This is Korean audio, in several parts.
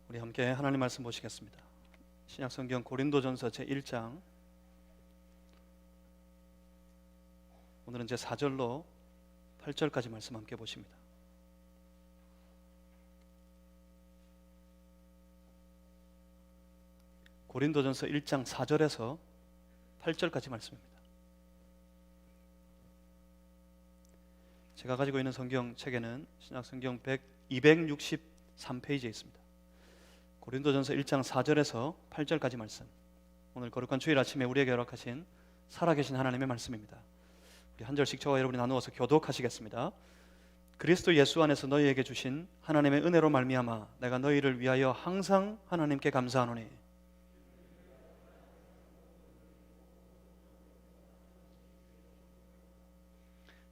우리 함께 하나님 말씀 보시겠습니다. 신약성경 고린도전서 제1장, 오늘은 제4절로 8절까지 말씀 함께 보십니다. 고린도전서 1장 4절에서 8절까지 말씀입니다. 제가 가지고 있는 성경책에는 신약성경 263페이지에 있습니다. 고린도전서 1장 4절에서 8절까지 말씀, 오늘 거룩한 주일 아침에 우리에게 허락하신 살아계신 하나님의 말씀입니다. 우리 한 절씩 저와 여러분이 나누어서 교독하시겠습니다. 그리스도 예수 안에서 너희에게 주신 하나님의 은혜로 말미암아 내가 너희를 위하여 항상 하나님께 감사하노니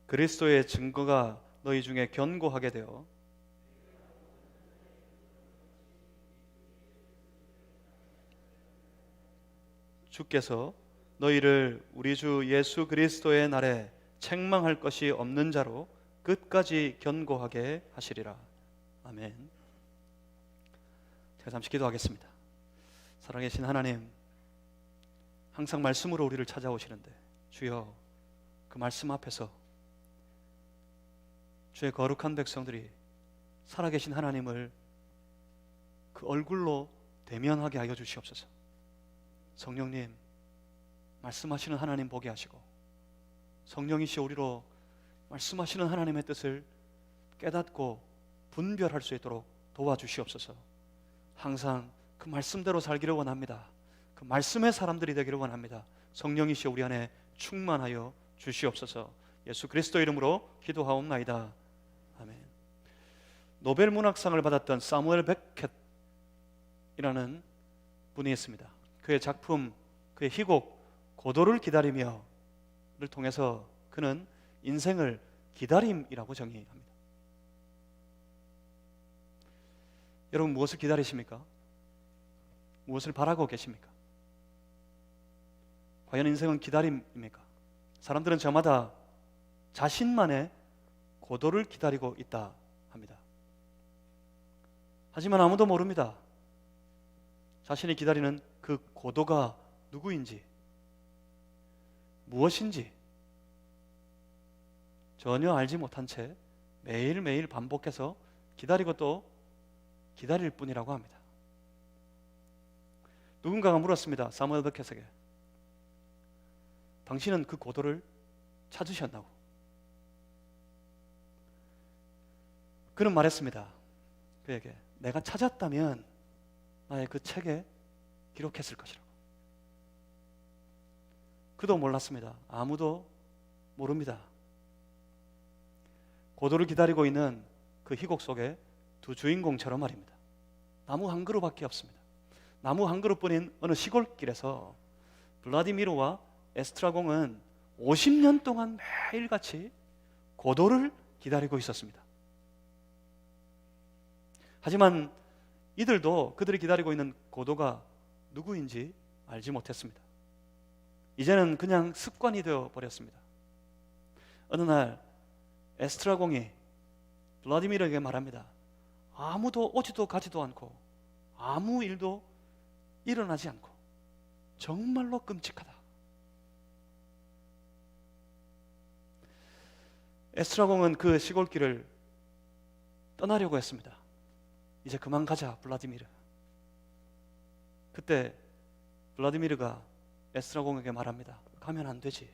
그리스도의 증거가 너희 중에 견고하게 되어 주께서 너희를 우리 주 예수 그리스도의 날에 책망할 것이 없는 자로 끝까지 견고하게 하시리라. 아멘. 제가 잠시 기도하겠습니다. 살아계신 하나님, 항상 말씀으로 우리를 찾아오시는데 주여, 그 말씀 앞에서 주의 거룩한 백성들이 살아계신 하나님을 그 얼굴로 대면하게 하여 주시옵소서. 성령님, 말씀하시는 하나님 보게 하시고 성령이시 우리로 말씀하시는 하나님의 뜻을 깨닫고 분별할 수 있도록 도와주시옵소서. 항상 그 말씀대로 살기를 원합니다. 그 말씀의 사람들이 되기를 원합니다. 성령이시 우리 안에 충만하여 주시옵소서. 예수 그리스도 이름으로 기도하옵나이다. 아멘. 노벨 문학상을 받았던 사무엘 베켓이라는 분이 있습니다. 그의 작품, 그의 희곡 고도를 기다리며를 통해서 그는 인생을 기다림이라고 정의합니다. 여러분, 무엇을 기다리십니까? 무엇을 바라고 계십니까? 과연 인생은 기다림입니까? 사람들은 저마다 자신만의 고도를 기다리고 있다 합니다. 하지만 아무도 모릅니다. 자신이 기다리는 그 고도가 누구인지, 무엇인지 전혀 알지 못한 채 매일매일 반복해서 기다리고 또 기다릴 뿐이라고 합니다. 누군가가 물었습니다. 사무엘 베켓에게, 당신은 그 고도를 찾으셨나고? 그는 말했습니다. 그에게, 내가 찾았다면 나의 그 책에 기록했을 것이라고. 그도 몰랐습니다. 아무도 모릅니다. 고도를 기다리고 있는 그 희곡 속에 두 주인공처럼 말입니다. 나무 한 그루밖에 없습니다. 나무 한 그루뿐인 어느 시골길에서 블라디미르와 에스트라공은 50년 동안 매일같이 고도를 기다리고 있었습니다. 하지만 이들도 그들이 기다리고 있는 고도가 누구인지 알지 못했습니다. 이제는 그냥 습관이 되어 버렸습니다. 어느 날 에스트라공이 블라디미르에게 말합니다. 아무도 오지도 가지도 않고 아무 일도 일어나지 않고 정말로 끔찍하다. 에스트라공은 그 시골길을 떠나려고 했습니다. 이제 그만 가자, 블라디미르. 그때 블라디미르가 에스트라공에게 말합니다. 가면 안 되지.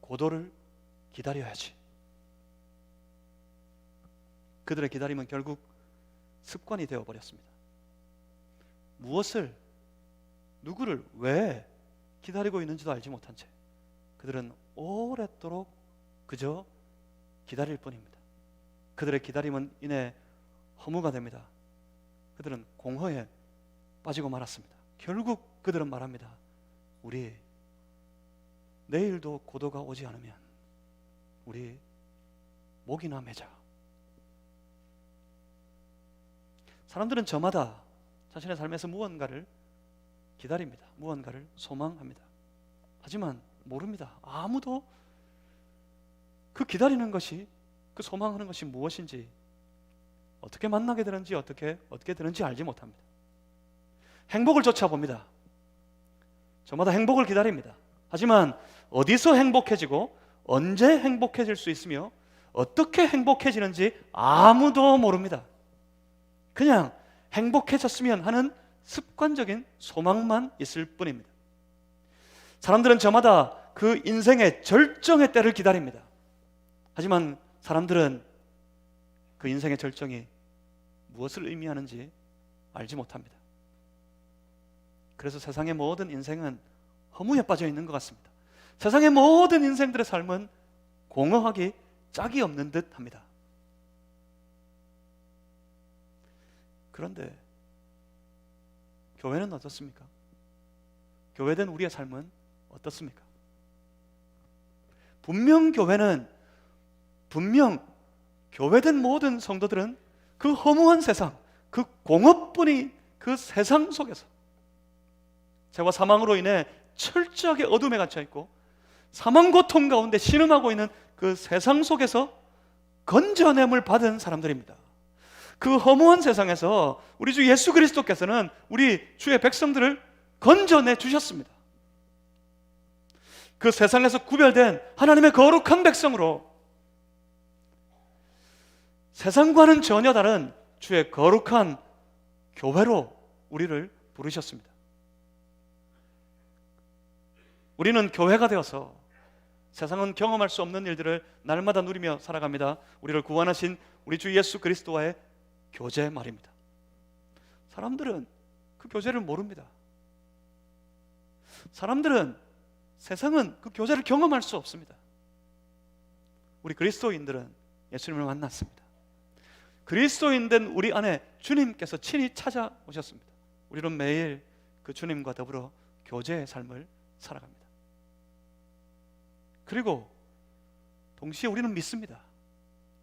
고도를 기다려야지. 그들의 기다림은 결국 습관이 되어버렸습니다. 무엇을, 누구를 왜 기다리고 있는지도 알지 못한 채 그들은 오랫도록 그저 기다릴 뿐입니다. 그들의 기다림은 이내 허무가 됩니다. 그들은 공허에 빠지고 말았습니다. 결국 그들은 말합니다. 우리 내일도 고도가 오지 않으면 우리 목이나 매자. 사람들은 저마다 자신의 삶에서 무언가를 기다립니다. 무언가를 소망합니다. 하지만 모릅니다. 아무도 그 기다리는 것이, 그 소망하는 것이 무엇인지 어떻게 만나게 되는지 어떻게 되는지 알지 못합니다. 행복을 쫓아봅니다. 저마다 행복을 기다립니다. 하지만 어디서 행복해지고 언제 행복해질 수 있으며 어떻게 행복해지는지 아무도 모릅니다. 그냥 행복해졌으면 하는 습관적인 소망만 있을 뿐입니다. 사람들은 저마다 그 인생의 절정의 때를 기다립니다. 하지만 사람들은 그 인생의 절정이 무엇을 의미하는지 알지 못합니다. 그래서 세상의 모든 인생은 허무에 빠져 있는 것 같습니다. 세상의 모든 인생들의 삶은 공허하기 짝이 없는 듯 합니다. 그런데 교회는 어떻습니까? 교회된 우리의 삶은 어떻습니까? 분명 교회된 모든 성도들은 그 허무한 세상, 그 공허뿐인 그 세상 속에서 죄와 사망으로 인해 철저하게 어둠에 갇혀 있고 사망 고통 가운데 신음하고 있는 그 세상 속에서 건져냄을 받은 사람들입니다. 그 허무한 세상에서 우리 주 예수 그리스도께서는 우리 주의 백성들을 건져내 주셨습니다. 그 세상에서 구별된 하나님의 거룩한 백성으로 세상과는 전혀 다른 주의 거룩한 교회로 우리를 부르셨습니다. 우리는 교회가 되어서 세상은 경험할 수 없는 일들을 날마다 누리며 살아갑니다. 우리를 구원하신 우리 주 예수 그리스도와의 교제 말입니다. 사람들은 그 교제를 모릅니다. 세상은 그 교제를 경험할 수 없습니다. 우리 그리스도인들은 예수님을 만났습니다. 그리스도인 된 우리 안에 주님께서 친히 찾아오셨습니다. 우리는 매일 그 주님과 더불어 교제의 삶을 살아갑니다. 그리고 동시에 우리는 믿습니다.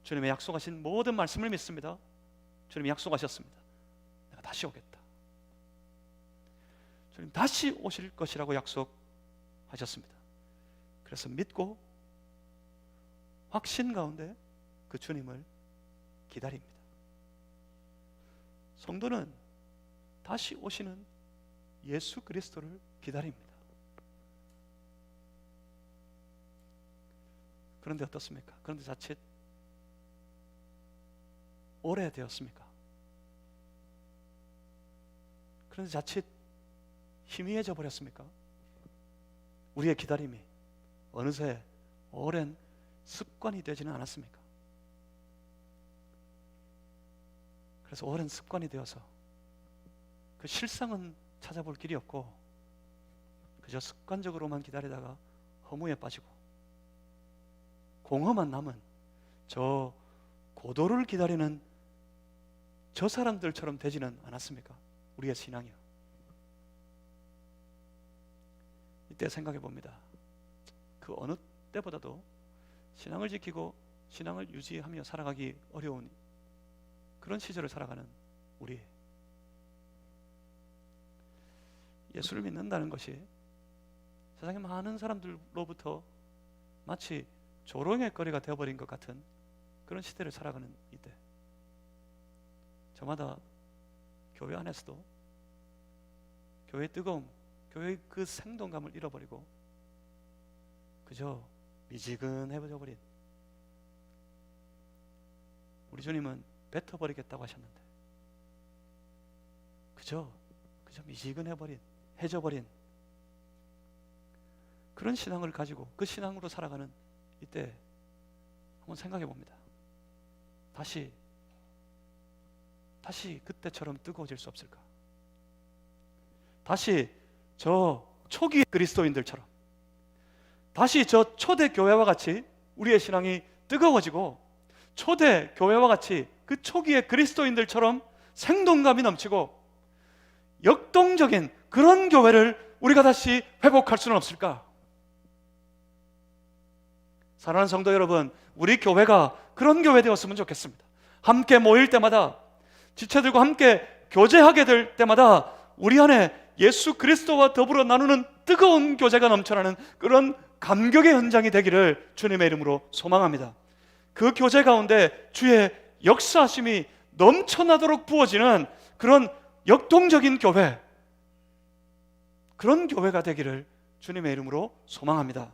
주님의 약속하신 모든 말씀을 믿습니다. 주님이 약속하셨습니다. 내가 다시 오겠다. 주님 다시 오실 것이라고 약속하셨습니다. 그래서 믿고 확신 가운데 그 주님을 기다립니다. 성도는 다시 오시는 예수 그리스도를 기다립니다. 그런데 어떻습니까? 그런데 자칫 오래되었습니까? 그런데 자칫 희미해져 버렸습니까? 우리의 기다림이 어느새 오랜 습관이 되지는 않았습니까? 그래서 오랜 습관이 되어서 그 실상은 찾아볼 길이 없고 그저 습관적으로만 기다리다가 허무에 빠지고 공허만 남은 저 고도를 기다리는 저 사람들처럼 되지는 않았습니까? 우리의 신앙이요. 이때 생각해 봅니다. 그 어느 때보다도 신앙을 지키고 신앙을 유지하며 살아가기 어려운 그런 시절을 살아가는 우리, 예수를 믿는다는 것이 세상의 많은 사람들로부터 마치 조롱의 거리가 되어버린 것 같은 그런 시대를 살아가는 이때, 저마다 교회 안에서도 교회의 뜨거움, 교회의 그 생동감을 잃어버리고 그저 미지근해져 버린, 우리 주님은 뱉어버리겠다고 하셨는데 그저 미지근해버린, 해져버린 그런 신앙을 가지고 그 신앙으로 살아가는 이때 한번 생각해 봅니다. 다시 그때처럼 뜨거워질 수 없을까? 다시 저 초기 그리스도인들처럼, 다시 저 초대 교회와 같이 우리의 신앙이 뜨거워지고 초대 교회와 같이 그 초기의 그리스도인들처럼 생동감이 넘치고 역동적인 그런 교회를 우리가 다시 회복할 수는 없을까? 사랑하는 성도 여러분, 우리 교회가 그런 교회 되었으면 좋겠습니다. 함께 모일 때마다, 지체들과 함께 교제하게 될 때마다 우리 안에 예수 그리스도와 더불어 나누는 뜨거운 교제가 넘쳐나는 그런 감격의 현장이 되기를 주님의 이름으로 소망합니다. 그 교제 가운데 주의 역사하심이 넘쳐나도록 부어지는 그런 역동적인 교회, 그런 교회가 되기를 주님의 이름으로 소망합니다.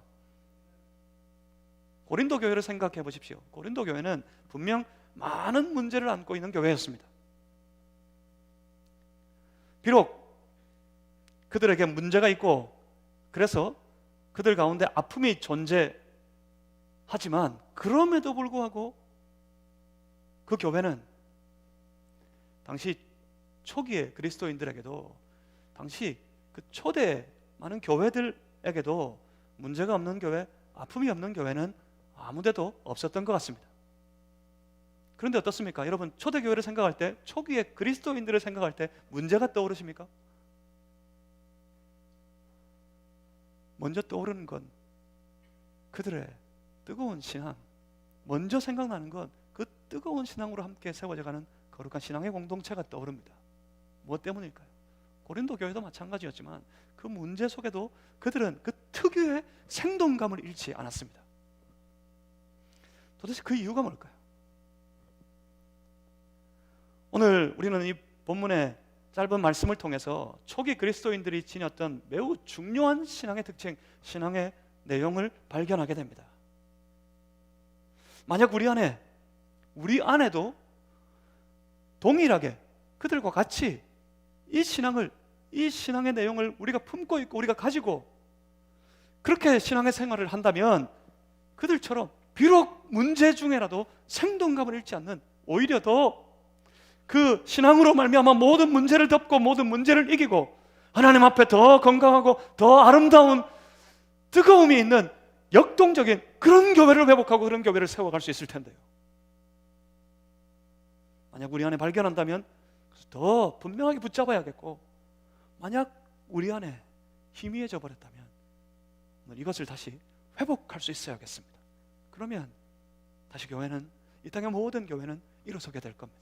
고린도 교회를 생각해 보십시오. 고린도 교회는 분명 많은 문제를 안고 있는 교회였습니다. 비록 그들에게 문제가 있고 그래서 그들 가운데 아픔이 존재하지만 그럼에도 불구하고 그 교회는 당시 초기의 그리스도인들에게도, 당시 그 초대 많은 교회들에게도 문제가 없는 교회, 아픔이 없는 교회는 아무데도 없었던 것 같습니다. 그런데 어떻습니까? 여러분, 초대교회를 생각할 때, 초기의 그리스도인들을 생각할 때 문제가 떠오르십니까? 먼저 떠오르는 건 그들의 뜨거운 신앙, 먼저 생각나는 건 그 뜨거운 신앙으로 함께 세워져가는 거룩한 신앙의 공동체가 떠오릅니다. 무엇 때문일까요? 고린도 교회도 마찬가지였지만 그 문제 속에도 그들은 그 특유의 생동감을 잃지 않았습니다. 도대체 그 이유가 뭘까요? 오늘 우리는 이 본문의 짧은 말씀을 통해서 초기 그리스도인들이 지녔던 매우 중요한 신앙의 특징, 신앙의 내용을 발견하게 됩니다. 만약 우리 안에도 동일하게 그들과 같이 이 신앙의 내용을 우리가 품고 있고 우리가 가지고 그렇게 신앙의 생활을 한다면 그들처럼 비록 문제 중에라도 생동감을 잃지 않는, 오히려 더 그 신앙으로 말미암아 모든 문제를 덮고 모든 문제를 이기고 하나님 앞에 더 건강하고 더 아름다운 뜨거움이 있는 역동적인 그런 교회를 회복하고 그런 교회를 세워갈 수 있을 텐데요. 만약 우리 안에 발견한다면 더 분명하게 붙잡아야겠고, 만약 우리 안에 희미해져 버렸다면 이것을 다시 회복할 수 있어야겠습니다. 그러면 다시 교회는, 이 땅의 모든 교회는 일어서게 될 겁니다.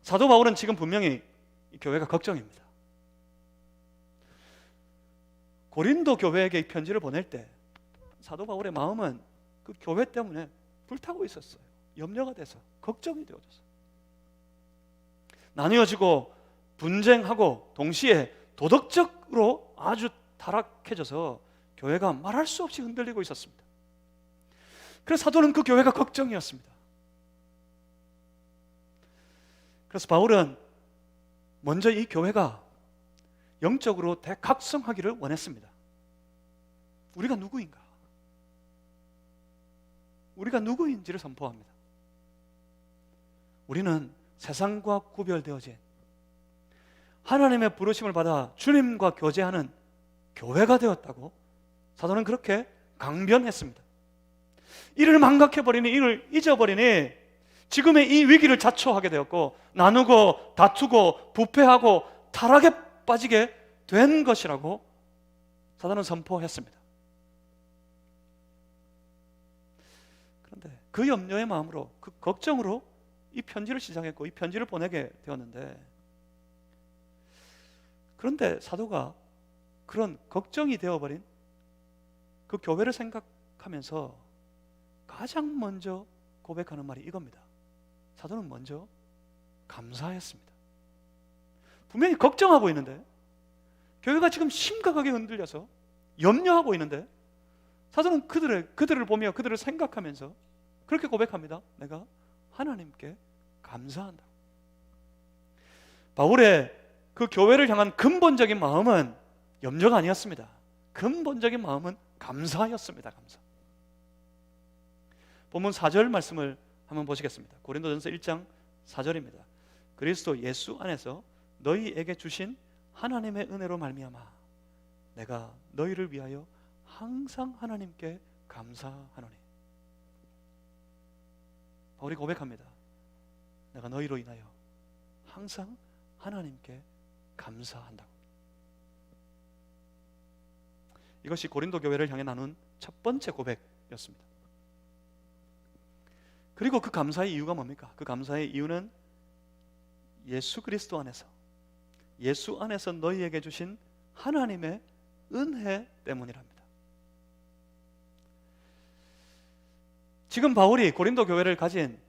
사도 바울은 지금 분명히 이 교회가 걱정입니다. 고린도 교회에게 이 편지를 보낼 때 사도 바울의 마음은 그 교회 때문에 불타고 있었어요. 염려가 돼서, 걱정이 되어져서 나뉘어지고 분쟁하고 동시에 도덕적으로 아주 타락해져서 교회가 말할 수 없이 흔들리고 있었습니다. 그래서 사도는 그 교회가 걱정이었습니다. 그래서 바울은 먼저 이 교회가 영적으로 대각성하기를 원했습니다. 우리가 누구인가? 우리가 누구인지를 선포합니다. 우리는 세상과 구별되어진 하나님의 부르심을 받아 주님과 교제하는 교회가 되었다고 사도는 그렇게 강변했습니다. 이를 망각해버리니, 이를 잊어버리니 지금의 이 위기를 자초하게 되었고 나누고 다투고 부패하고 타락에 빠지게 된 것이라고 사도는 선포했습니다. 그런데 그 염려의 마음으로, 그 걱정으로 이 편지를 시작했고 이 편지를 보내게 되었는데, 그런데 사도가 그런 걱정이 되어버린 그 교회를 생각하면서 가장 먼저 고백하는 말이 이겁니다. 사도는 먼저 감사했습니다. 분명히 걱정하고 있는데, 교회가 지금 심각하게 흔들려서 염려하고 있는데, 사도는 그들을 보며 그들을 생각하면서 그렇게 고백합니다. 내가 하나님께 감사한다. 바울의 그 교회를 향한 근본적인 마음은 염려가 아니었습니다. 근본적인 마음은 감사였습니다. 감사. 본문 4절 말씀을 한번 보시겠습니다. 고린도전서 1장 4절입니다. 그리스도 예수 안에서 너희에게 주신 하나님의 은혜로 말미암아 내가 너희를 위하여 항상 하나님께 감사하노니. 바울이 고백합니다. 내가 너희로 인하여 항상 하나님께 감사한다고. 이것이 고린도 교회를 향해 나눈 첫 번째 고백이었습니다. 그리고 그 감사의 이유가 뭡니까? 그 감사의 이유는 예수 그리스도 안에서, 예수 안에서 너희에게 주신 하나님의 은혜 때문이랍니다. 지금 바울이 고린도 교회를 가진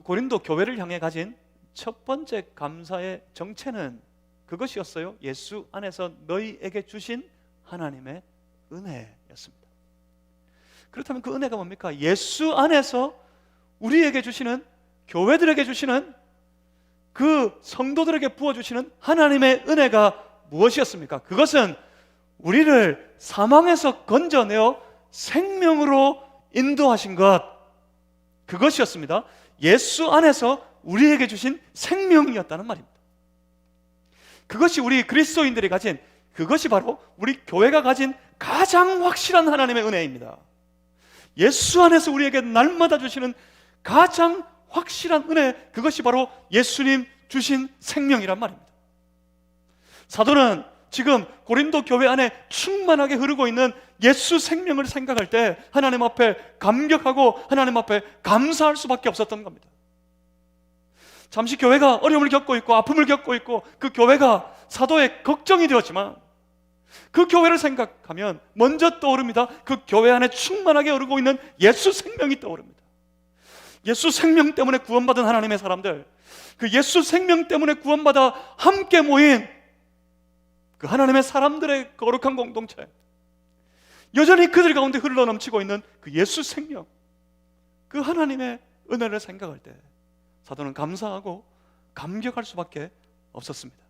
고린도 교회를 향해 가진 첫 번째 감사의 정체는 그것이었어요. 예수 안에서 너희에게 주신 하나님의 은혜였습니다. 그렇다면 그 은혜가 뭡니까? 예수 안에서 우리에게 주시는, 교회들에게 주시는, 그 성도들에게 부어주시는 하나님의 은혜가 무엇이었습니까? 그것은 우리를 사망에서 건져내어 생명으로 인도하신 것, 그것이었습니다. 예수 안에서 우리에게 주신 생명이었다는 말입니다. 그것이 우리 그리스도인들이 가진, 그것이 바로 우리 교회가 가진 가장 확실한 하나님의 은혜입니다. 예수 안에서 우리에게 날마다 주시는 가장 확실한 은혜, 그것이 바로 예수님 주신 생명이란 말입니다. 사도는 지금 고린도 교회 안에 충만하게 흐르고 있는 예수 생명을 생각할 때 하나님 앞에 감격하고 하나님 앞에 감사할 수밖에 없었던 겁니다. 잠시 교회가 어려움을 겪고 있고 아픔을 겪고 있고 그 교회가 사도의 걱정이 되었지만 그 교회를 생각하면 먼저 떠오릅니다. 그 교회 안에 충만하게 흐르고 있는 예수 생명이 떠오릅니다. 예수 생명 때문에 구원받은 하나님의 사람들, 그 예수 생명 때문에 구원받아 함께 모인 그 하나님의 사람들의 거룩한 공동체, 여전히 그들 가운데 흘러넘치고 있는 그 예수 생명, 그 하나님의 은혜를 생각할 때 사도는 감사하고 감격할 수밖에 없었습니다.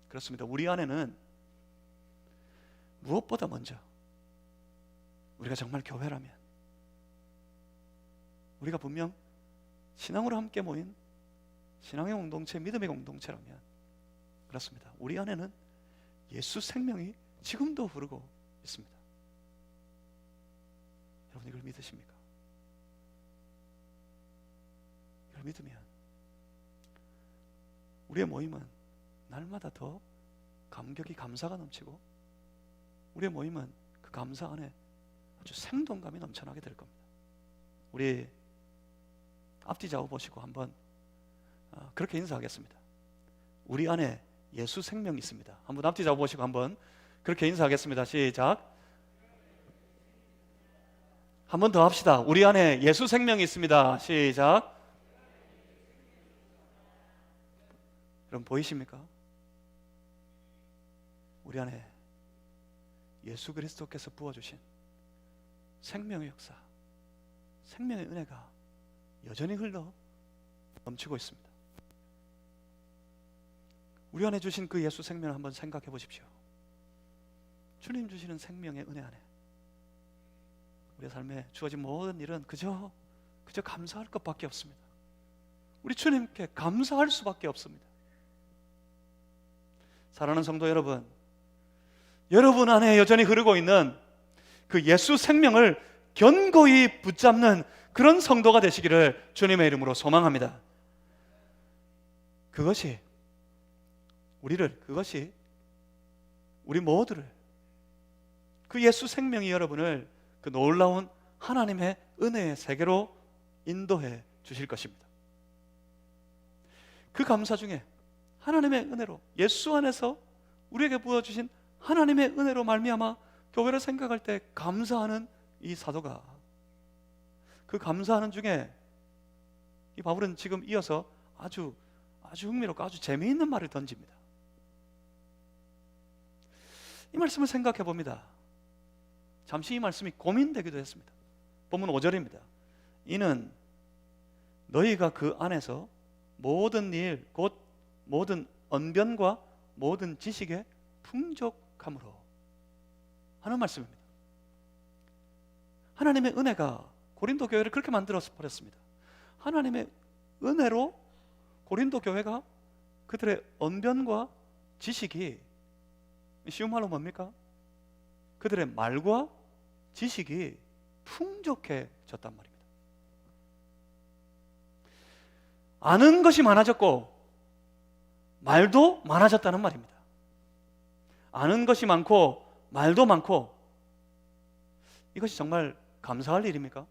그렇습니다. 우리 안에는 무엇보다 먼저 우리가 정말 교회라면, 우리가 분명 신앙으로 함께 모인 신앙의 공동체, 믿음의 공동체라면, 그렇습니다. 우리 안에는 예수 생명이 지금도 흐르고 있습니다. 여러분 이걸 믿으십니까? 이걸 믿으면 우리의 모임은 날마다 더 감격이, 감사가 넘치고 우리의 모임은 그 감사 안에 아주 생동감이 넘쳐나게 될 겁니다. 우리 앞뒤 좌우 보시고 한번 그렇게 인사하겠습니다. 우리 안에 예수 생명이 있습니다. 한번 앞뒤 좌우 보시고 한번 그렇게 인사하겠습니다. 시작. 한 번 더 합시다. 우리 안에 예수 생명이 있습니다. 시작. 여러분 보이십니까? 우리 안에 예수 그리스도께서 부어주신 생명의 역사, 생명의 은혜가 여전히 흘러 넘치고 있습니다. 우리 안에 주신 그 예수 생명을 한번 생각해 보십시오. 주님 주시는 생명의 은혜 안에 우리의 삶에 주어진 모든 일은 그저 감사할 것밖에 없습니다. 우리 주님께 감사할 수밖에 없습니다. 사랑하는 성도 여러분, 여러분 안에 여전히 흐르고 있는 그 예수 생명을 견고히 붙잡는 그런 성도가 되시기를 주님의 이름으로 소망합니다. 그것이 우리 모두를, 그 예수 생명이 여러분을 그 놀라운 하나님의 은혜의 세계로 인도해 주실 것입니다. 그 감사 중에 하나님의 은혜로, 예수 안에서 우리에게 부어주신 하나님의 은혜로 말미암아 교회를 생각할 때 감사하는 이 사도가, 그 감사하는 중에 이 바울은 지금 이어서 아주 흥미롭고 아주 재미있는 말을 던집니다. 이 말씀을 생각해 봅니다. 잠시 이 말씀이 고민되기도 했습니다. 본문 5절입니다. 이는 너희가 그 안에서 모든 일, 곧 모든 언변과 모든 지식에 풍족함으로 하는 말씀입니다. 하나님의 은혜가 고린도 교회를 그렇게 만들어서 버렸습니다. 하나님의 은혜로 고린도 교회가 그들의 언변과 지식이, 쉬운 말로 뭡니까? 그들의 말과 지식이 풍족해졌단 말입니다. 아는 것이 많아졌고 말도 많아졌다는 말입니다. 아는 것이 많고 말도 많고, 이것이 정말 감사할 일입니까?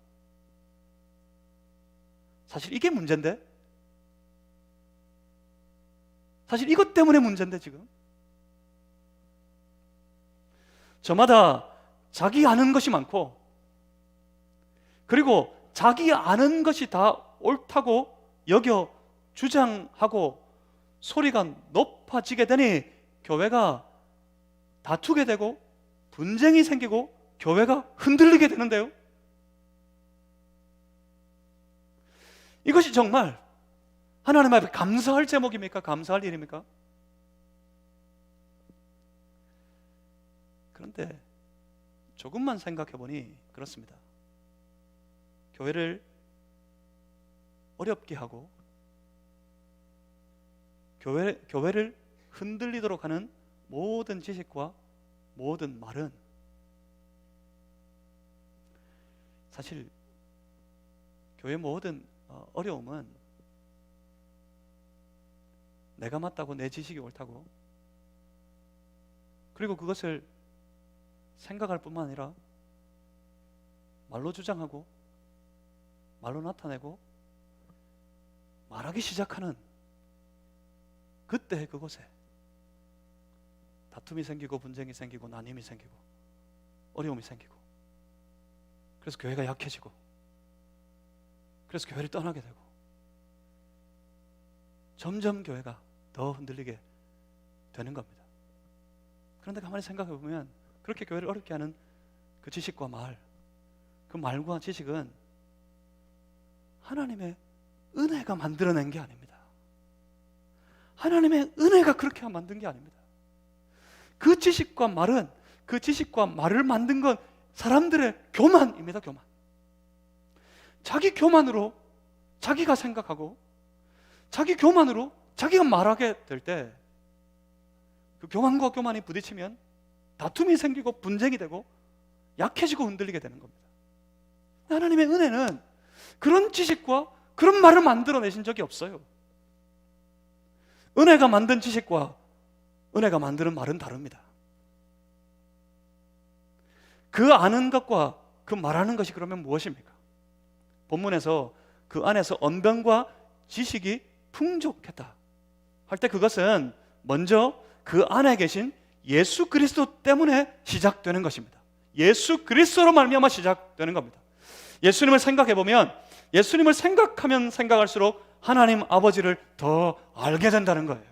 사실 이게 문제인데, 사실 이것 때문에 문제인데, 지금 저마다 자기 아는 것이 많고 그리고 자기 아는 것이 다 옳다고 여겨 주장하고 소리가 높아지게 되니 교회가 다투게 되고 분쟁이 생기고 교회가 흔들리게 되는데요. 이것이 정말 하나님 앞에 감사할 제목입니까? 감사할 일입니까? 그런데 조금만 생각해 보니 그렇습니다. 교회를 어렵게 하고 교회를 흔들리도록 하는 모든 지식과 모든 말은 사실 교회 모든 어려움은 내가 맞다고 내 지식이 옳다고 그리고 그것을 생각할 뿐만 아니라 말로 주장하고 말로 나타내고 말하기 시작하는 그때 그곳에 다툼이 생기고 분쟁이 생기고 나눔이 생기고 어려움이 생기고 그래서 교회가 약해지고 그래서 교회를 떠나게 되고 점점 교회가 더 흔들리게 되는 겁니다. 그런데 가만히 생각해 보면 그렇게 교회를 어렵게 하는 그 지식과 말, 그 말과 지식은 하나님의 은혜가 만들어낸 게 아닙니다. 하나님의 은혜가 그렇게 만든 게 아닙니다. 그 지식과 말은 그 지식과 말을 만든 건 사람들의 교만입니다. 교만. 자기 교만으로 자기가 생각하고 자기 교만으로 자기가 말하게 될 때 그 교만과 교만이 부딪히면 다툼이 생기고 분쟁이 되고 약해지고 흔들리게 되는 겁니다. 하나님의 은혜는 그런 지식과 그런 말을 만들어내신 적이 없어요. 은혜가 만든 지식과 은혜가 만드는 말은 다릅니다. 그 아는 것과 그 말하는 것이 그러면 무엇입니까? 본문에서 그 안에서 언변과 지식이 풍족했다 할 때 그것은 먼저 그 안에 계신 예수 그리스도 때문에 시작되는 것입니다. 예수 그리스도로 말미암아 시작되는 겁니다. 예수님을 생각해 보면 예수님을 생각하면 생각할수록 하나님 아버지를 더 알게 된다는 거예요.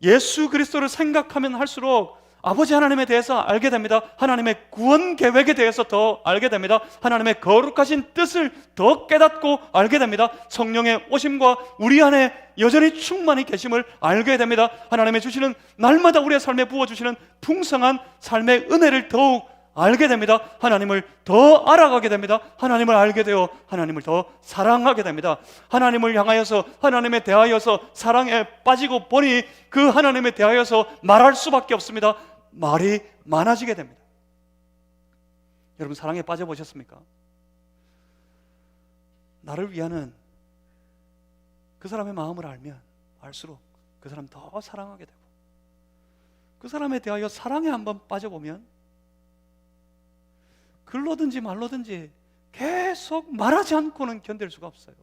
예수 그리스도를 생각하면 할수록 아버지 하나님에 대해서 알게 됩니다. 하나님의 구원 계획에 대해서 더 알게 됩니다. 하나님의 거룩하신 뜻을 더 깨닫고 알게 됩니다. 성령의 오심과 우리 안에 여전히 충만히 계심을 알게 됩니다. 하나님의 주시는 날마다 우리의 삶에 부어주시는 풍성한 삶의 은혜를 더욱 알게 됩니다. 하나님을 더 알아가게 됩니다. 하나님을 알게 되어 하나님을 더 사랑하게 됩니다. 하나님을 향하여서 하나님에 대하여서 사랑에 빠지고 보니 그 하나님에 대하여서 말할 수밖에 없습니다. 말이 많아지게 됩니다. 여러분 사랑에 빠져보셨습니까? 나를 위하는 그 사람의 마음을 알면 알수록 그 사람 더 사랑하게 되고 그 사람에 대하여 사랑에 한번 빠져보면 글로든지 말로든지 계속 말하지 않고는 견딜 수가 없어요.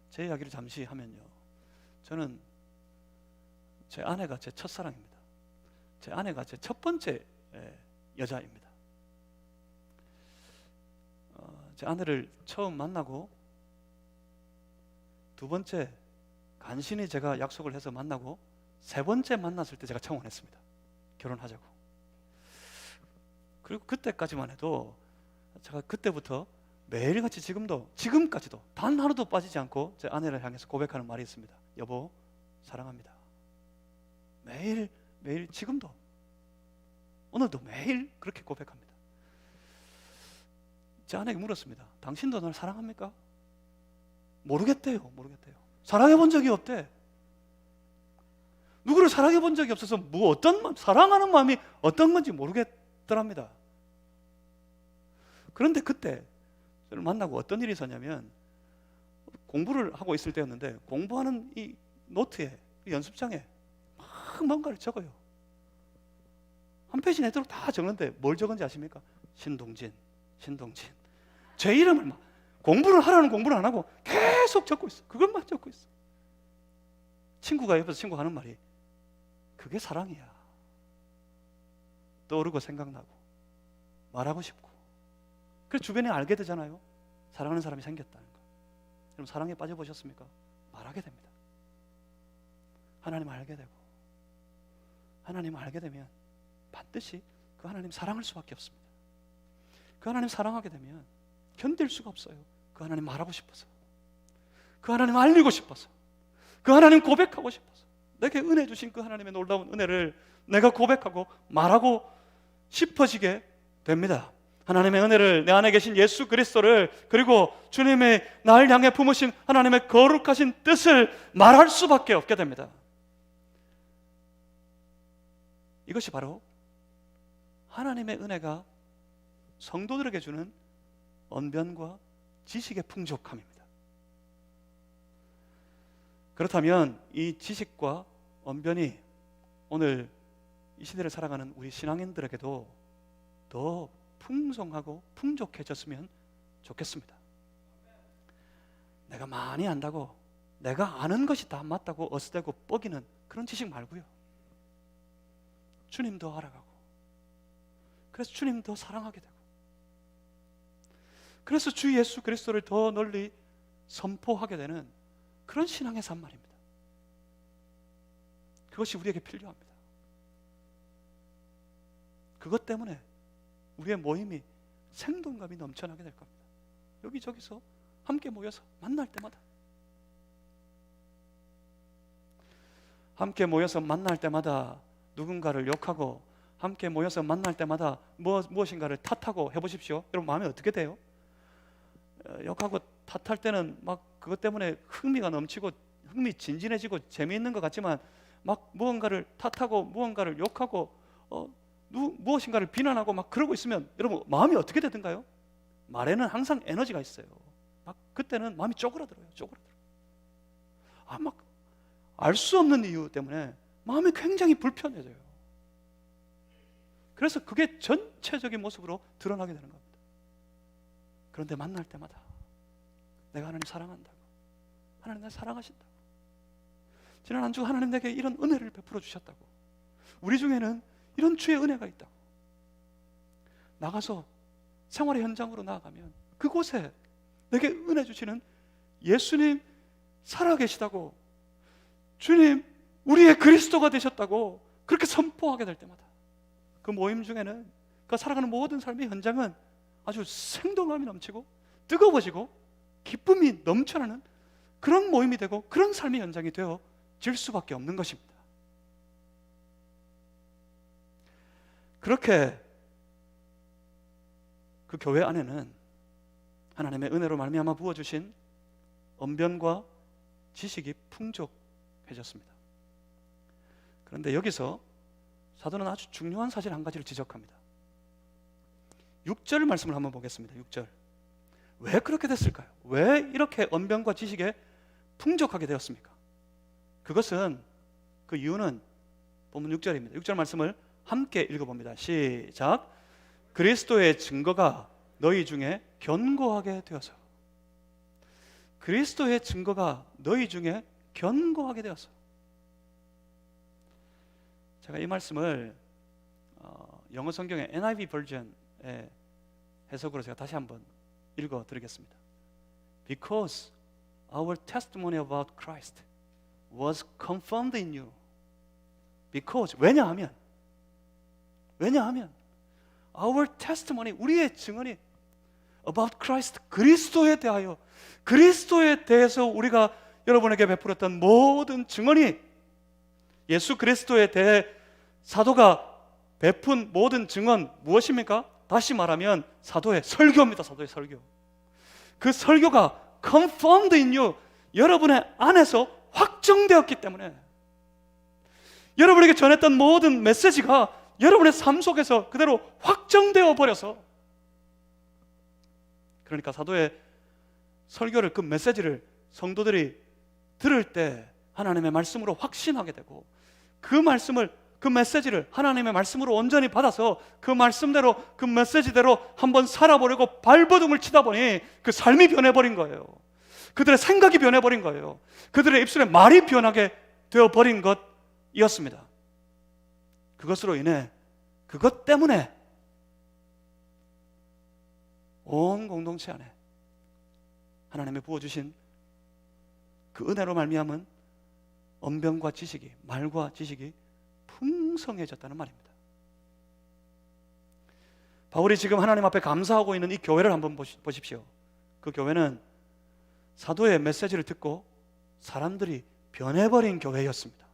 제 이야기를 잠시 하면요, 저는 제 아내가 제 첫사랑입니다. 제 아내가 제 첫 번째 여자입니다. 제 아내를 처음 만나고 두 번째 간신히 제가 약속을 해서 만나고 세 번째 만났을 때 제가 청혼했습니다. 결혼하자고. 그리고 그때까지만 해도 제가 그때부터 매일같이 지금까지도 단 하루도 빠지지 않고 제 아내를 향해서 고백하는 말이 있습니다. 여보, 사랑합니다. 매일 지금도 오늘도 매일 그렇게 고백합니다. 제 아내에게 물었습니다. 당신도 날 사랑합니까? 모르겠대요. 사랑해 본 적이 없대. 누구를 사랑해 본 적이 없어서 사랑하는 마음이 어떤 건지 모르겠더랍니다. 그런데 그때 저를 만나고 어떤 일이 있었냐면 공부를 하고 있을 때였는데 공부하는 이 노트에, 이 연습장에 막 뭔가를 적어요. 한 페이지 내도록 다 적는데 뭘 적은지 아십니까? 신동진. 제 이름을 막 공부를 안 하고 계속 적고 있어. 그것만 적고 있어. 친구가 옆에서 친구가 하는 말이 그게 사랑이야. 떠오르고 생각나고 말하고 싶고, 그래서 주변에 알게 되잖아요. 사랑하는 사람이 생겼다는 거. 여러분 사랑에 빠져보셨습니까? 말하게 됩니다. 하나님 알게 되고, 하나님 알게 되면 반드시 그 하나님 사랑할 수밖에 없습니다. 그 하나님 사랑하게 되면 견딜 수가 없어요. 그 하나님 말하고 싶어서, 그 하나님 알리고 싶어서, 그 하나님 고백하고 싶어서, 내게 은혜 주신 그 하나님의 놀라운 은혜를 내가 고백하고 말하고 싶어지게 됩니다. 하나님의 은혜를, 내 안에 계신 예수 그리스도를, 그리고 주님의 날 향해 품으신 하나님의 거룩하신 뜻을 말할 수밖에 없게 됩니다. 이것이 바로 하나님의 은혜가 성도들에게 주는 언변과 지식의 풍족함입니다. 그렇다면 이 지식과 언변이 오늘 이 시대를 살아가는 우리 신앙인들에게도 더 풍성하고 풍족해졌으면 좋겠습니다. 내가 많이 안다고, 내가 아는 것이 다 맞다고 어스대고 뻐기는 그런 지식 말고요, 주님 더 알아가고, 그래서 주님 더 사랑하게 되고, 그래서 주 예수 그리스도를 더 널리 선포하게 되는 그런 신앙의 삶 말입니다. 그것이 우리에게 필요합니다. 그것 때문에 우리의 모임이 생동감이 넘쳐나게 될 겁니다. 여기저기서 함께 모여서 만날 때마다, 함께 모여서 만날 때마다 누군가를 욕하고, 함께 모여서 만날 때마다 무엇인가를 탓하고 해보십시오. 여러분 마음이 어떻게 돼요? 욕하고 탓할 때는 막 그것 때문에 흥미가 넘치고 흥미진진해지고 재미있는 것 같지만, 막 무언가를 탓하고 무언가를 욕하고 무엇인가를 비난하고 막 그러고 있으면 여러분 마음이 어떻게 되던가요? 말에는 항상 에너지가 있어요. 막 그때는 마음이 쪼그라들어요. 막 알 수 없는 이유 때문에 마음이 굉장히 불편해져요. 그래서 그게 전체적인 모습으로 드러나게 되는 겁니다. 그런데 만날 때마다 내가 하나님 사랑한다고, 하나님 날 사랑하신다고, 지난 한 주 하나님 내게 이런 은혜를 베풀어 주셨다고, 우리 중에는 이런 주의 은혜가 있다고, 나가서 생활의 현장으로 나아가면 그곳에 내게 은혜 주시는 예수님 살아계시다고, 주님 우리의 그리스도가 되셨다고 그렇게 선포하게 될 때마다 그 모임 중에는, 그 살아가는 모든 삶의 현장은 아주 생동감이 넘치고 뜨거워지고 기쁨이 넘쳐나는 그런 모임이 되고 그런 삶의 현장이 되어질 수밖에 없는 것입니다. 그렇게 그 교회 안에는 하나님의 은혜로 말미암아 부어주신 언변과 지식이 풍족해졌습니다. 그런데 여기서 사도는 아주 중요한 사실 한 가지를 지적합니다. 6절 말씀을 한번 보겠습니다. 6절. 왜 그렇게 됐을까요? 왜 이렇게 언변과 지식에 풍족하게 되었습니까? 그것은, 그 이유는 본문 6절입니다. 6절 말씀을 함께 읽어봅니다. 시작. 그리스도의 증거가 너희 중에 견고하게 되어서. 그리스도의 증거가 너희 중에 견고하게 되어서. 제가 이 말씀을 영어 성경의 NIV 버전의 해석으로 제가 다시 한번 읽어드리겠습니다. Because our testimony about Christ was confirmed in you. Because, 왜냐하면 our testimony, 우리의 증언이 about Christ, 그리스도에 대하여, 그리스도에 대해서 우리가 여러분에게 베풀었던 모든 증언이, 예수 그리스도에 대해 사도가 베푼 모든 증언 무엇입니까? 다시 말하면 사도의 설교입니다. 사도의 설교. 그 설교가 confirmed in you, 여러분의 안에서 확정되었기 때문에, 여러분에게 전했던 모든 메시지가 여러분의 삶 속에서 그대로 확정되어 버려서, 그러니까 사도의 설교를, 그 메시지를 성도들이 들을 때 하나님의 말씀으로 확신하게 되고, 그 말씀을, 그 메시지를 하나님의 말씀으로 온전히 받아서 그 말씀대로, 그 메시지대로 한번 살아보려고 발버둥을 치다 보니 그 삶이 변해버린 거예요. 그들의 생각이 변해버린 거예요. 그들의 입술에 말이 변하게 되어버린 것이었습니다. 그것으로 인해, 그것 때문에 온 공동체 안에 하나님의 부어주신 그 은혜로 말미암은 언변과 지식이, 말과 지식이 풍성해졌다는 말입니다. 바울이 지금 하나님 앞에 감사하고 있는 이 교회를 한번 보십시오. 그 교회는 사도의 메시지를 듣고 사람들이 변해버린 교회였습니다.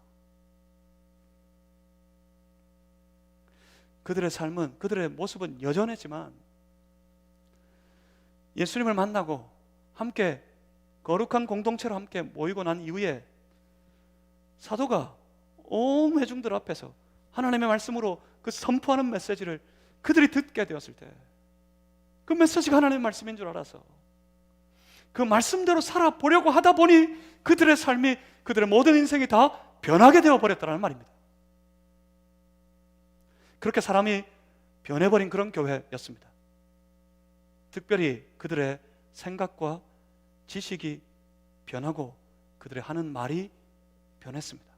그들의 삶은, 그들의 모습은 여전했지만 예수님을 만나고 함께 거룩한 공동체로 함께 모이고 난 이후에 사도가 온 회중들 앞에서 하나님의 말씀으로 그 선포하는 메시지를 그들이 듣게 되었을 때 그 메시지가 하나님의 말씀인 줄 알아서 그 말씀대로 살아보려고 하다 보니 그들의 삶이, 그들의 모든 인생이 다 변하게 되어버렸다는 말입니다. 그렇게 사람이 변해버린 그런 교회였습니다. 특별히 그들의 생각과 지식이 변하고 그들의 하는 말이 변했습니다.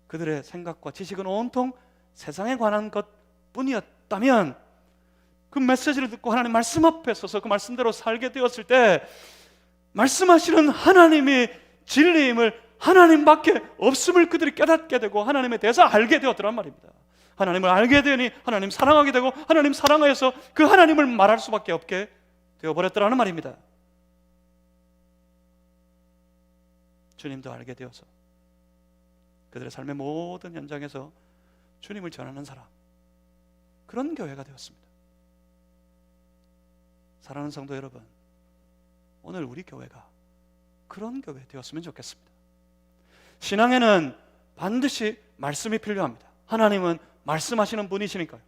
그들의 생각과 지식은 온통 세상에 관한 것뿐이었다면 그 메시지를 듣고 하나님 말씀 앞에 서서 그 말씀대로 살게 되었을 때 말씀하시는 하나님의 진리임을, 하나님밖에 없음을 그들이 깨닫게 되고 하나님에 대해서 알게 되었더란 말입니다. 하나님을 알게 되니 하나님 사랑하게 되고 하나님 사랑하여서 그 하나님을 말할 수밖에 없게 되어버렸더라는 말입니다. 주님도 알게 되어서 그들의 삶의 모든 현장에서 주님을 전하는 사람, 그런 교회가 되었습니다. 사랑하는 성도 여러분, 오늘 우리 교회가 그런 교회 되었으면 좋겠습니다. 신앙에는 반드시 말씀이 필요합니다. 하나님은 말씀하시는 분이시니까요.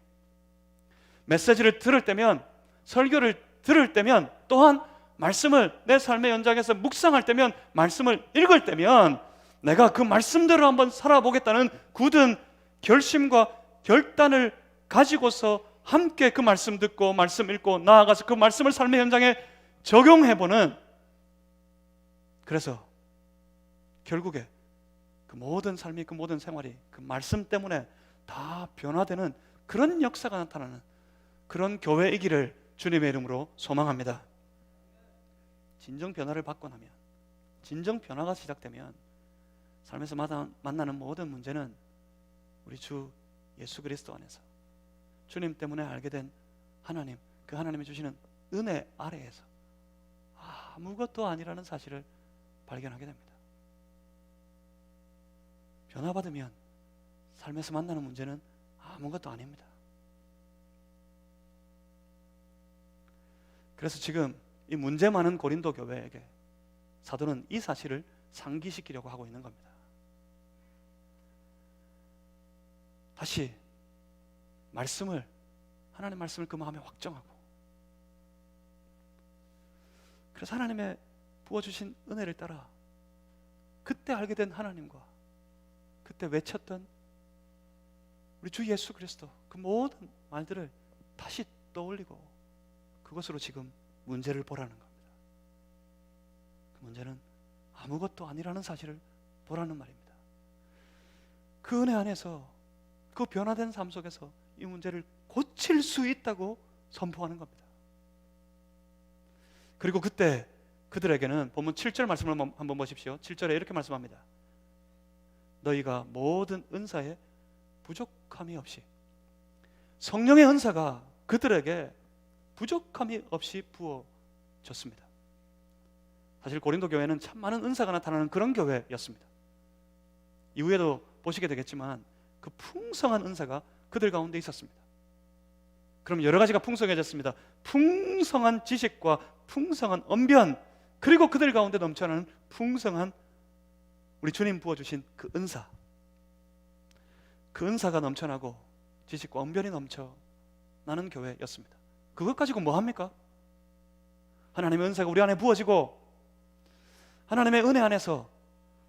메시지를 들을 때면, 설교를 들을 때면, 또한 말씀을 내 삶의 현장에서 묵상할 때면, 말씀을 읽을 때면 내가 그 말씀대로 한번 살아보겠다는 굳은 결심과 결단을 가지고서 함께 그 말씀 듣고 말씀 읽고 나아가서 그 말씀을 삶의 현장에 적용해보는, 그래서 결국에 그 모든 삶이, 그 모든 생활이 그 말씀 때문에 다 변화되는 그런 역사가 나타나는 그런 교회이기를 주님의 이름으로 소망합니다. 진정 변화를 받고 나면, 진정 변화가 시작되면 삶에서 만나는 모든 문제는 우리 주 예수 그리스도 안에서 주님 때문에 알게 된 하나님, 그 하나님이 주시는 은혜 아래에서 아무것도 아니라는 사실을 발견하게 됩니다. 변화받으면 삶에서 만나는 문제는 아무것도 아닙니다. 그래서 지금 이 문제 많은 고린도 교회에게 사도는 이 사실을 상기시키려고 하고 있는 겁니다. 다시 말씀을, 하나님의 말씀을 그 마음에 확정하고, 그래서 하나님의 부어주신 은혜를 따라 그때 알게 된 하나님과 그때 외쳤던 우리 주 예수 그리스도, 그 모든 말들을 다시 떠올리고 그것으로 지금 문제를 보라는 겁니다. 그 문제는 아무것도 아니라는 사실을 보라는 말입니다. 그 은혜 안에서, 그 변화된 삶 속에서 이 문제를 고칠 수 있다고 선포하는 겁니다. 그리고 그때 그들에게는 본문 7절 말씀을 한번 보십시오. 7절에 이렇게 말씀합니다. 너희가 모든 은사에 부족함이 없이, 성령의 은사가 그들에게 부족함이 없이 부어졌습니다. 사실 고린도 교회는 참 많은 은사가 나타나는 그런 교회였습니다. 이후에도 보시게 되겠지만 그 풍성한 은사가 그들 가운데 있었습니다. 그럼 여러 가지가 풍성해졌습니다. 풍성한 지식과 풍성한 언변, 그리고 그들 가운데 넘쳐나는 풍성한 우리 주님 부어주신 그 은사, 그 은사가 넘쳐나고 지식과 언변이 넘쳐나는 교회였습니다. 그것 가지고 뭐 합니까? 하나님의 은사가 우리 안에 부어지고 하나님의 은혜 안에서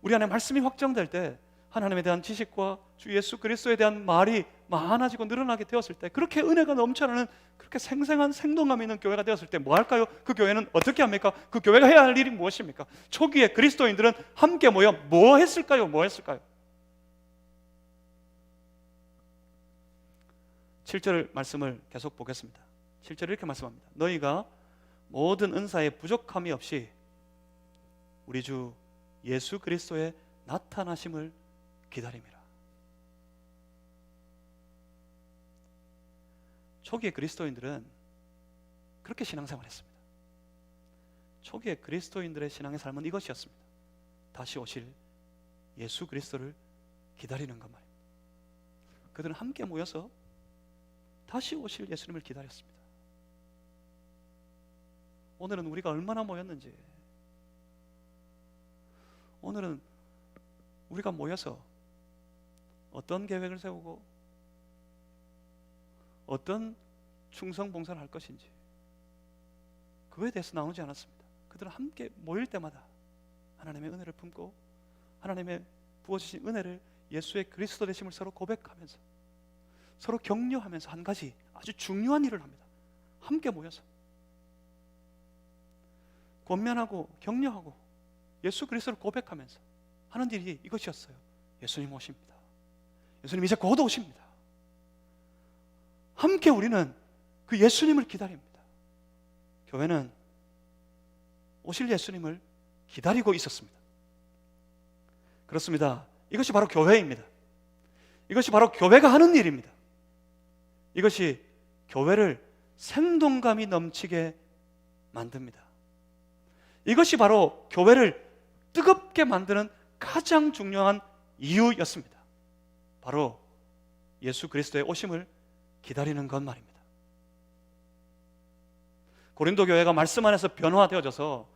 우리 안에 말씀이 확정될 때 하나님에 대한 지식과 주 예수 그리스도에 대한 말이 많아지고 늘어나게 되었을 때, 그렇게 은혜가 넘쳐나는 그렇게 생생한 생동감 있는 교회가 되었을 때 뭐 할까요? 그 교회는 어떻게 합니까? 그 교회가 해야 할 일이 무엇입니까? 초기에 그리스도인들은 함께 모여 뭐 했을까요? 뭐 했을까요? 7절 말씀을 계속 보겠습니다. 7절에 이렇게 말씀합니다. 너희가 모든 은사에 부족함이 없이 우리 주 예수 그리스도의 나타나심을 기다림이라. 초기의 그리스도인들은 그렇게 신앙생활을 했습니다. 초기의 그리스도인들의 신앙의 삶은 이것이었습니다. 다시 오실 예수 그리스도를 기다리는 것 말입니다. 그들은 함께 모여서 다시 오실 예수님을 기다렸습니다. 오늘은 우리가 얼마나 모였는지, 오늘은 우리가 모여서 어떤 계획을 세우고 어떤 충성 봉사를 할 것인지 그거에 대해서 나누지 않았습니다. 그들은 함께 모일 때마다 하나님의 은혜를 품고 하나님의 부어주신 은혜를, 예수의 그리스도 되심을 서로 고백하면서 서로 격려하면서 한 가지 아주 중요한 일을 합니다. 함께 모여서 권면하고 격려하고 예수 그리스도를 고백하면서 하는 일이 이것이었어요. 예수님 오십니다. 예수님 이제 곧 오십니다. 함께 우리는 그 예수님을 기다립니다. 교회는 오실 예수님을 기다리고 있었습니다. 그렇습니다. 이것이 바로 교회입니다. 이것이 바로 교회가 하는 일입니다. 이것이 교회를 생동감이 넘치게 만듭니다. 이것이 바로 교회를 뜨겁게 만드는 가장 중요한 이유였습니다. 바로 예수 그리스도의 오심을 기다리는 것 말입니다. 고린도 교회가 말씀 안에서 변화되어져서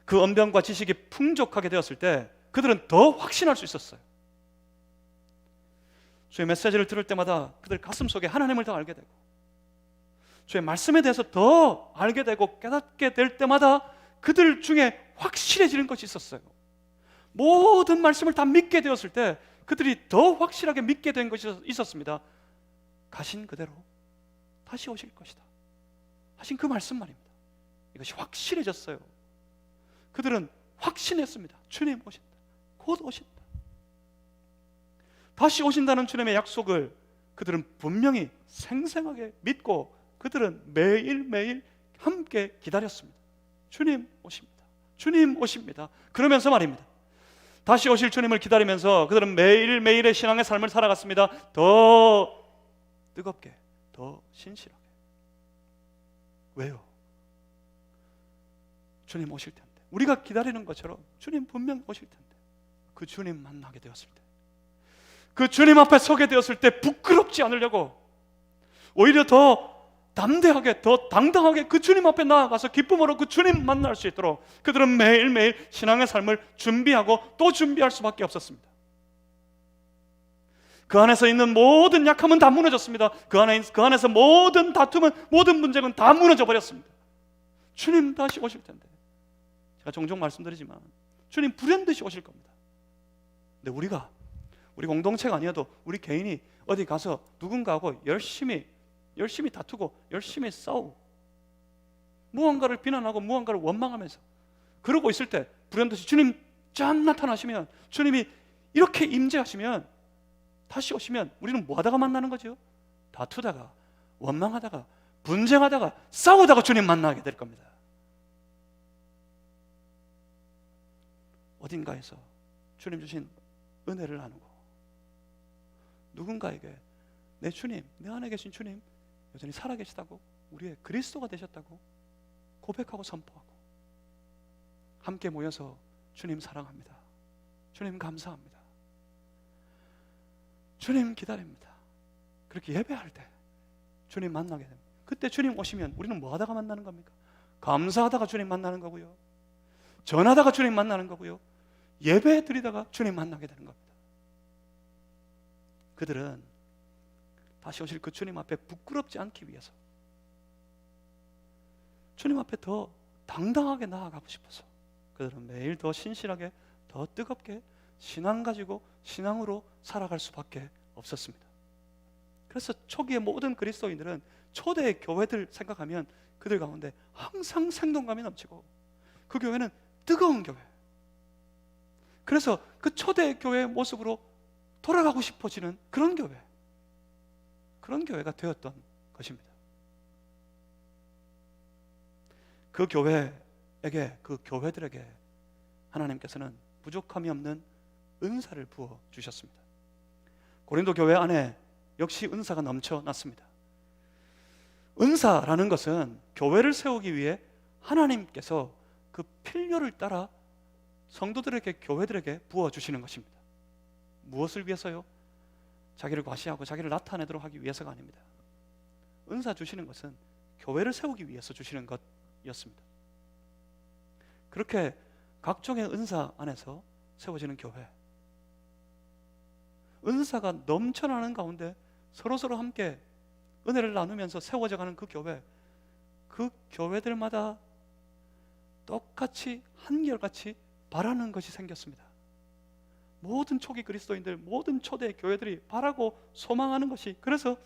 그 언변과 지식이 풍족하게 되었을 때 그들은 더 확신할 수 있었어요. 주의 메시지를 들을 때마다 그들 가슴속에 하나님을 더 알게 되고 주의 말씀에 대해서 더 알게 되고 깨닫게 될 때마다 그들 중에 확실해지는 것이 있었어요. 모든 말씀을 다 믿게 되었을 때 그들이 더 확실하게 믿게 된 것이 있었습니다. 가신 그대로 다시 오실 것이다 하신 그 말씀 말입니다. 이것이 확실해졌어요. 그들은 확신했습니다. 주님 오신다. 곧 오신다. 다시 오신다는 주님의 약속을 그들은 분명히 생생하게 믿고 그들은 매일매일 함께 기다렸습니다. 주님 오십니다. 주님 오십니다. 그러면서 말입니다. 다시 오실 주님을 기다리면서 그들은 매일매일의 신앙의 삶을 살아갔습니다. 더 뜨겁게, 더 신실하게. 왜요? 주님 오실 텐데, 우리가 기다리는 것처럼 주님 분명 오실 텐데, 그 주님 만나게 되었을 때, 그 주님 앞에 서게 되었을 때 부끄럽지 않으려고 오히려 더 담대하게, 더 당당하게 그 주님 앞에 나아가서 기쁨으로 그 주님 만날 수 있도록 그들은 매일매일 신앙의 삶을 준비하고 또 준비할 수밖에 없었습니다. 그 안에서 있는 모든 약함은 다 무너졌습니다. 그 안에서 모든 다툼은, 모든 문제는 다 무너져 버렸습니다. 주님 다시 오실 텐데, 제가 종종 말씀드리지만 주님 불현듯이 오실 겁니다. 근데 우리 공동체가 아니어도 우리 개인이 어디 가서 누군가하고 열심히 다투고 열심히 싸우고 무언가를 비난하고 무언가를 원망하면서 그러고 있을 때 불현듯이 주님 짠 나타나시면, 주님이 이렇게 임재하시면, 다시 오시면 우리는 뭐 하다가 만나는 거죠? 다투다가 원망하다가 분쟁하다가 싸우다가 주님 만나게 될 겁니다. 어딘가에서 주님 주신 은혜를 나누고 누군가에게 내 주님, 내 안에 계신 주님 여전히 살아계시다고, 우리의 그리스도가 되셨다고 고백하고 선포하고 함께 모여서 주님 사랑합니다, 주님 감사합니다, 주님 기다립니다, 그렇게 예배할 때 주님 만나게 됩니다. 그때 주님 오시면 우리는 뭐 하다가 만나는 겁니까? 감사하다가 주님 만나는 거고요, 전하다가 주님 만나는 거고요, 예배 드리다가 주님 만나게 되는 겁니다. 그들은 다시 오실 그 주님 앞에 부끄럽지 않기 위해서, 주님 앞에 더 당당하게 나아가고 싶어서 그들은 매일 더 신실하게, 더 뜨겁게 신앙 가지고 신앙으로 살아갈 수밖에 없었습니다. 그래서 초기의 모든 그리스도인들은 초대의 교회들 생각하면 그들 가운데 항상 생동감이 넘치고 그 교회는 뜨거운 교회, 그래서 그 초대 교회의 모습으로 돌아가고 싶어지는 그런 교회가 되었던 것입니다. 그 교회에게, 그 교회들에게 하나님께서는 부족함이 없는 은사를 부어 주셨습니다. 고린도 교회 안에 역시 은사가 넘쳐났습니다. 은사라는 것은 교회를 세우기 위해 하나님께서 그 필요를 따라 성도들에게, 교회들에게 부어주시는 것입니다. 무엇을 위해서요? 자기를 과시하고 자기를 나타내도록 하기 위해서가 아닙니다. 은사 주시는 것은 교회를 세우기 위해서 주시는 것이었습니다. 그렇게 각종의 은사 안에서 세워지는 교회, 은사가 넘쳐나는 가운데 서로서로 함께 은혜를 나누면서 세워져가는 그 교회, 그 교회들마다 똑같이 한결같이 바라는 것이 생겼습니다. 모든 초기 그리스도인들, 모든 초대 교회들이 바라고 소망하는 것이, 그래서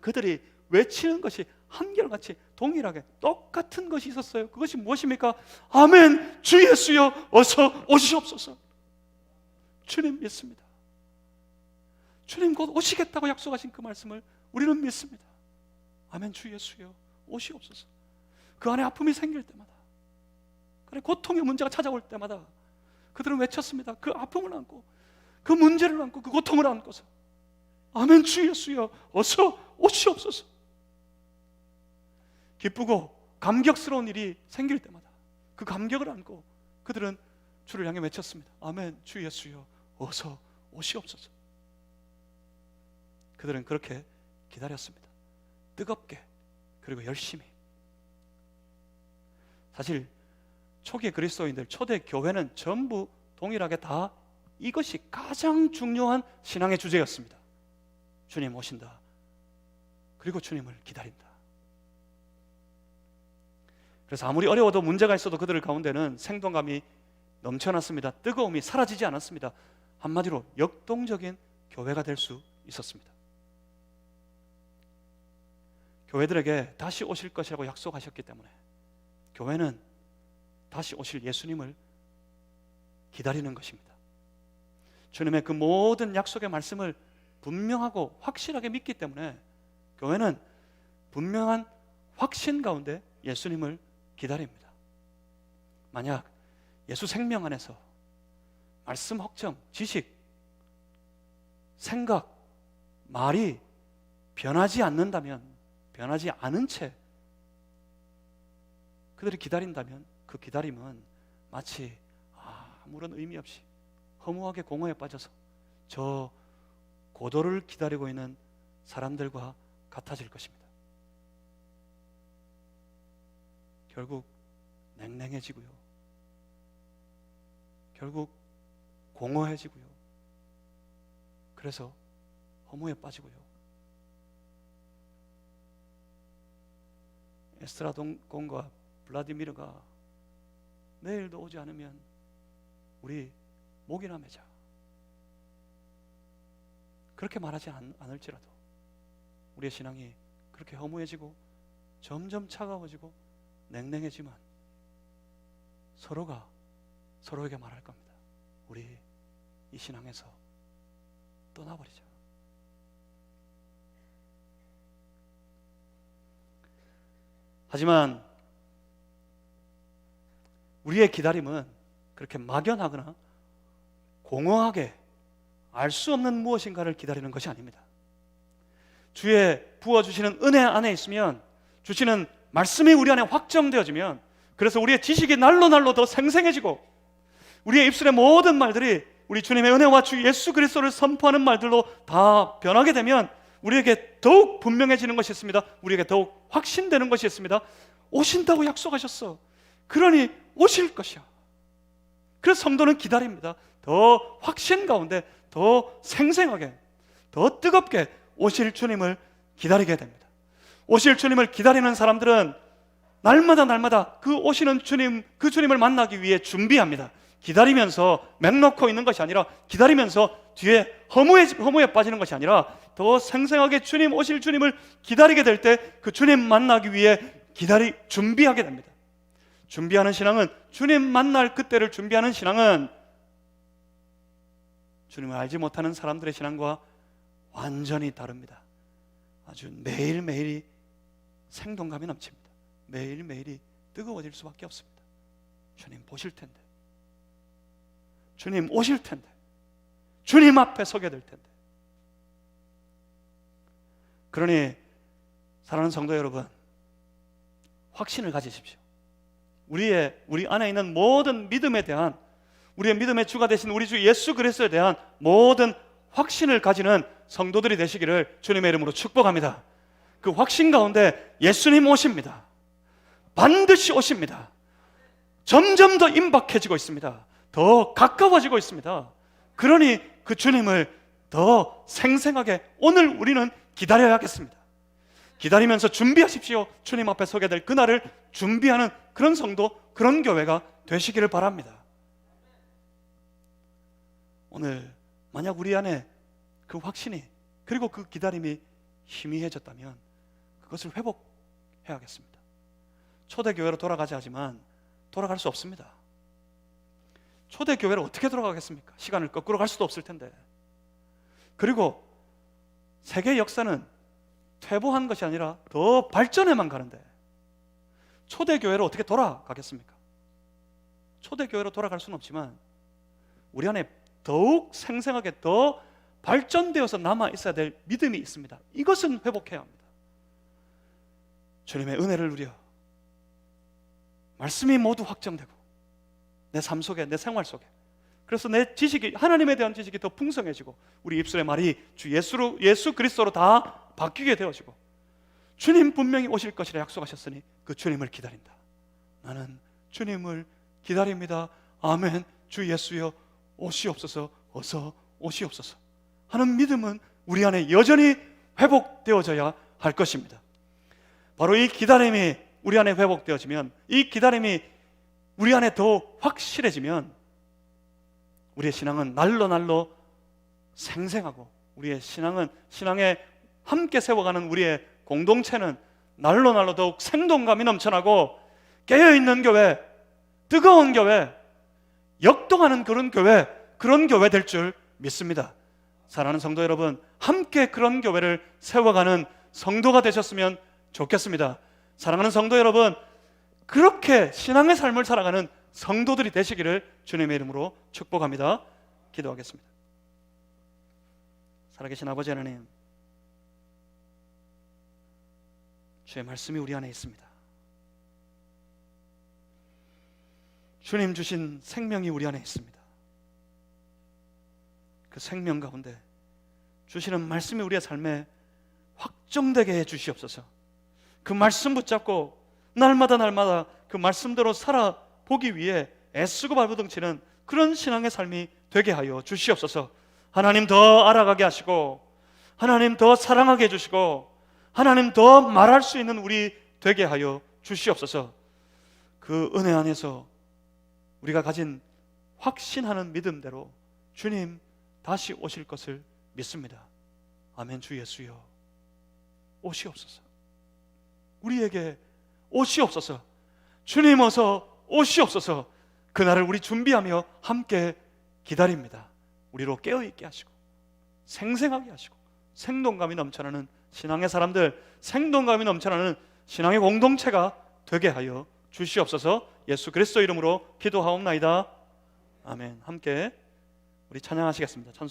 그들이 외치는 것이 한결같이 동일하게 똑같은 것이 있었어요. 그것이 무엇입니까? 아멘, 주 예수여 어서 오시옵소서. 주님 믿습니다. 주님 곧 오시겠다고 약속하신 그 말씀을 우리는 믿습니다. 아멘, 주 예수여 오시옵소서. 그 안에 아픔이 생길 때마다, 그래 고통의 문제가 찾아올 때마다 그들은 외쳤습니다. 그 아픔을 안고, 그 문제를 안고, 그 고통을 안고서 아멘, 주 예수여 어서 오시옵소서. 기쁘고 감격스러운 일이 생길 때마다 그 감격을 안고 그들은 주를 향해 외쳤습니다. 아멘, 주 예수여 어서 오시옵소서. 그들은 그렇게 기다렸습니다. 뜨겁게, 그리고 열심히. 사실 초기 그리스도인들, 초대 교회는 전부 동일하게 다 이것이 가장 중요한 신앙의 주제였습니다. 주님 오신다, 그리고 주님을 기다린다. 그래서 아무리 어려워도 문제가 있어도 그들 가운데는 생동감이 넘쳐났습니다. 뜨거움이 사라지지 않았습니다. 한마디로 역동적인 교회가 될 수 있었습니다. 교회들에게 다시 오실 것이라고 약속하셨기 때문에 교회는 다시 오실 예수님을 기다리는 것입니다. 주님의 그 모든 약속의 말씀을 분명하고 확실하게 믿기 때문에 교회는 분명한 확신 가운데 예수님을 기다립니다. 만약 예수 생명 안에서 말씀 확정, 지식, 생각, 말이 변하지 않는다면, 변하지 않은 채 그들이 기다린다면 그 기다림은 마치 아무런 의미 없이 허무하게 공허에 빠져서 저 고도를 기다리고 있는 사람들과 같아질 것입니다. 결국 냉랭해지고요, 결국 공허해지고요, 그래서 허무에 빠지고요. 에스트라돈과 블라디미르가 내일도 오지 않으면 우리 목이나 매자, 그렇게 말하지 않을지라도 우리의 신앙이 그렇게 허무해지고 점점 차가워지고 냉랭해지만 서로가 서로에게 말할 겁니다. 우리 이 신앙에서 떠나버리자. 하지만 우리의 기다림은 그렇게 막연하거나 공허하게 알 수 없는 무엇인가를 기다리는 것이 아닙니다. 주의 부어주시는 은혜 안에 있으면, 주시는 말씀이 우리 안에 확정되어지면, 그래서 우리의 지식이 날로 날로 더 생생해지고 우리의 입술의 모든 말들이 우리 주님의 은혜와 주 예수 그리스도를 선포하는 말들로 다 변하게 되면 우리에게 더욱 분명해지는 것이 있습니다. 우리에게 더욱 확신되는 것이 있습니다. 오신다고 약속하셨어. 그러니 오실 것이야. 그래서 성도는 기다립니다. 더 확신 가운데 더 생생하게, 더 뜨겁게 오실 주님을 기다리게 됩니다. 오실 주님을 기다리는 사람들은 날마다 그 오시는 주님, 그 주님을 만나기 위해 준비합니다. 기다리면서 맹놓고 있는 것이 아니라, 기다리면서 뒤에 허무에 빠지는 것이 아니라 더 생생하게 주님, 오실 주님을 기다리게 될 때 그 주님 만나기 위해 준비하게 됩니다. 준비하는 신앙은, 주님 만날 그때를 준비하는 신앙은 주님을 알지 못하는 사람들의 신앙과 완전히 다릅니다. 아주 매일매일이 생동감이 넘칩니다. 매일매일이 뜨거워질 수밖에 없습니다. 주님 보실 텐데, 주님 오실 텐데, 주님 앞에 서게 될 텐데. 그러니 사랑하는 성도 여러분, 확신을 가지십시오. 우리 안에 있는 모든 믿음에 대한, 우리의 믿음의 주가 되신 우리 주 예수 그리스도에 대한 모든 확신을 가지는 성도들이 되시기를 주님의 이름으로 축복합니다. 그 확신 가운데 예수님 오십니다. 반드시 오십니다. 점점 더 임박해지고 있습니다. 더 가까워지고 있습니다. 그러니 그 주님을 더 생생하게 오늘 우리는 기다려야겠습니다. 기다리면서 준비하십시오. 주님 앞에 서게 될 그날을 준비하는 그런 성도, 그런 교회가 되시기를 바랍니다. 오늘 만약 우리 안에 그 확신이, 그리고 그 기다림이 희미해졌다면 그것을 회복해야겠습니다. 초대교회로 돌아가자 하지만 돌아갈 수 없습니다. 초대교회로 어떻게 돌아가겠습니까? 시간을 거꾸로 갈 수도 없을 텐데. 그리고 세계 역사는 퇴보한 것이 아니라 더 발전해만 가는데 초대교회로 어떻게 돌아가겠습니까? 초대교회로 돌아갈 수는 없지만 우리 안에 더욱 생생하게 더 발전되어서 남아 있어야 될 믿음이 있습니다. 이것은 회복해야 합니다. 주님의 은혜를 누려 말씀이 모두 확정되고 내 삶 속에, 내 생활 속에, 그래서 내 지식이, 하나님에 대한 지식이 더 풍성해지고 우리 입술의 말이 주 예수 그리스도로 다 바뀌게 되어지고 주님 분명히 오실 것이라 약속하셨으니 그 주님을 기다린다. 나는 주님을 기다립니다. 아멘. 주 예수여 오시옵소서, 어서 오시옵소서 하는 믿음은 우리 안에 여전히 회복되어져야 할 것입니다. 바로 이 기다림이 우리 안에 회복되어지면, 이 기다림이 우리 안에 더 확실해지면 우리의 신앙은 날로 생생하고, 우리의 신앙에 함께 세워가는 우리의 공동체는 날로 더욱 생동감이 넘쳐나고 깨어있는 교회, 뜨거운 교회, 역동하는 그런 교회 될 줄 믿습니다. 사랑하는 성도 여러분, 함께 그런 교회를 세워가는 성도가 되셨으면 좋겠습니다. 사랑하는 성도 여러분, 그렇게 신앙의 삶을 살아가는 성도들이 되시기를 주님의 이름으로 축복합니다. 기도하겠습니다. 살아계신 아버지 하나님, 주의 말씀이 우리 안에 있습니다. 주님 주신 생명이 우리 안에 있습니다. 그 생명 가운데 주시는 말씀이 우리의 삶에 확정되게 해 주시옵소서. 그 말씀 붙잡고 날마다 그 말씀대로 살아보기 위해 애쓰고 발버둥치는 그런 신앙의 삶이 되게 하여 주시옵소서. 하나님 더 알아가게 하시고, 하나님 더 사랑하게 해주시고, 하나님 더 말할 수 있는 우리 되게 하여 주시옵소서. 그 은혜 안에서 우리가 가진 확신하는 믿음대로 주님 다시 오실 것을 믿습니다. 아멘. 주 예수여 오시옵소서. 우리에게 오시옵소서. 주님 어서 오시옵소서. 그날을 우리 준비하며 함께 기다립니다. 우리로 깨어있게 하시고 생생하게 하시고 생동감이 넘쳐나는 신앙의 사람들, 생동감이 넘쳐나는 신앙의 공동체가 되게 하여 주시옵소서. 예수 그리스도 이름으로 기도하옵나이다. 아멘. 함께 우리 찬양하시겠습니다.